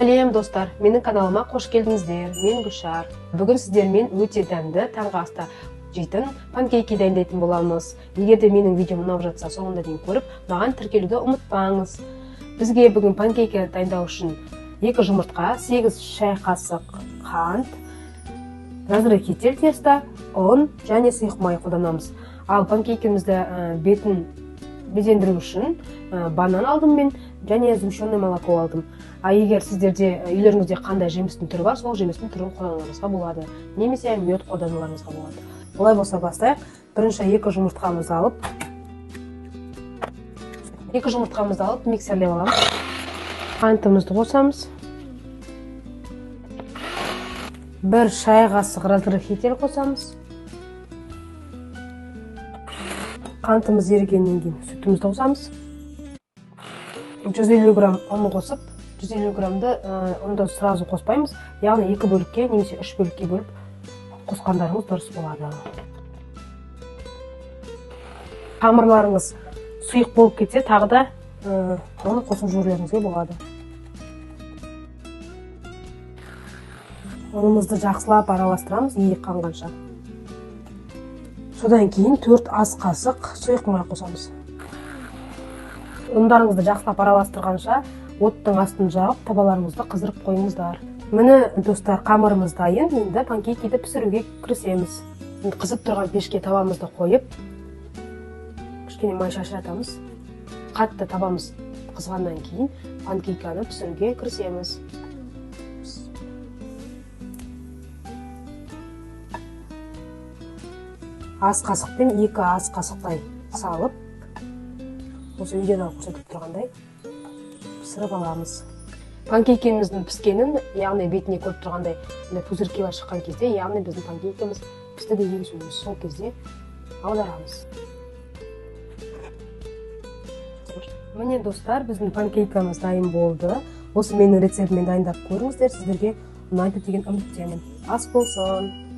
Сәлем достар, менің каналыма қош келдіңіздер. Мен Гүлшар. Бүгін сіздермен өте дәмді таңғы аста жейтін панкейки дайындайтын боламыз. Егер де менің видеом ұнап жатса, соңында дейін көріп, маған тіркелуді ұмытпаңыз. Бізге бүгін панкейки дайындау үшін 2 жұмыртқа, 8 шай қасық қант, разрыхитель теста, ұн және сұйық май қолданамыз. Ал панкейкімізді бетін безендіру үшін банан алдым мен және сгущенное молоко алдым. А егер сіздерде үйлеріңізде қандай жемістің түрі бар, сол жемістің түрін қолдануыңызға болады. Немесе мед қолдануыңызға болады. Олай болса бастайық. Бірінші 2 жұмыртқамызды алып, миксерлеп аламыз. Қантымызды қосамыз. 1 шай қасық разрыхитель қосамыз. Қантымыз ерігеннен кейін сүтімізді қосамыз. 150 грамм ұн қосып, 150 граммды ұнды сразу қоспаймыз. Яғни 2 бөлікке немесе 3 бөлікке бөліп қосқандарыңыз дұрыс болады. Қамырларыңыз сұйық болып кетсе, тағы да оны қосып жіберулеріңізге болады. Ұнымызды жақсылап араластырамыз, иік қанғанша. Содан кейін 4 ас қасық сұйық май қосамыз. Ұндарыңызды жақсылап араластырғанша оттың астын жағып, табаларыңызды қыздырып қойыңыздар. Міне достар, қамырымыз дайын. Енді панкейкиді пісіруге кірісеміз. Қызып тұрған пешке табамызды қойып, кішкене май шашыратамыз. Қатты табамыз қызғаннан кейін панкейканы пісіруге кірісеміз. Ас қасықпен 2 ас қасықтай салып, осы видеода көрсетіп тұрғандай пісіріп аламыз. Панкейкеміздің піскенін, яғни бетіне көріп тұрғандай пузырькилар шыққан кезде, яғни біздің панкейкеміз пісті деген сөз. Сол кезде аударамыз. Міне достар, біздің панкейкамыз дайын болды. Осы менің рецептіммен дайындап көріңіздер, сіздерге ұнайды деген үміттемін. Ас болсын!